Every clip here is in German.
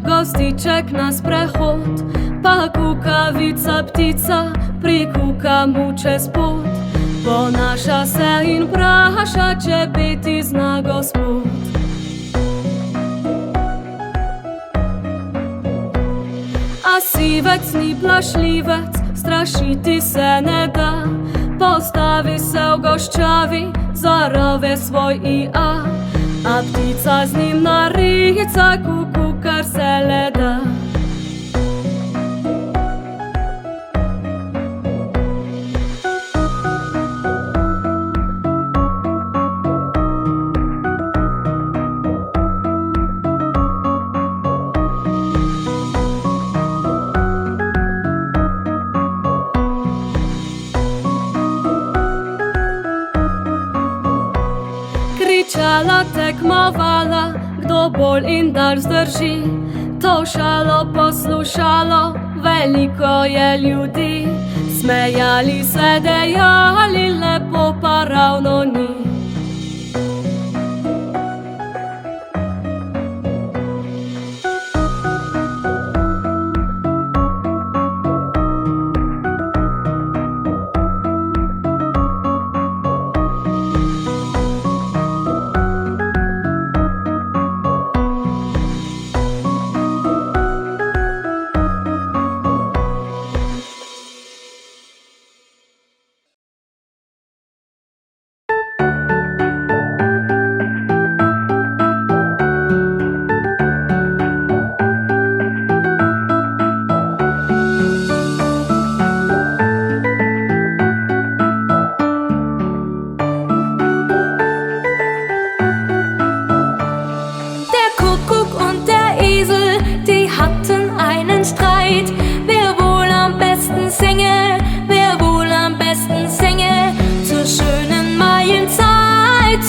Gostiček na sprehod, pa kukavica ptica prikuka mu čez pot. Ponaša se in praša, če biti zna Gospod. A sivec ni plašljivec, strašiti se ne da. Postavi se v goščavi, zarove svoj IA. A ptica z njim narica, kar se le da. Kričala, tekmovala, kdo bolj in dar zdrži. To šalo poslušalo, veliko je ljudi. Smejali se, dejali, lepo pa ravno ni.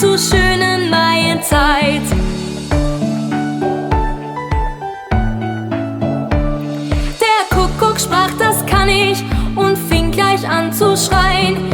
Zur schönen Maienzeit. Der Kuckuck sprach, das kann ich, und fing gleich an zu schreien.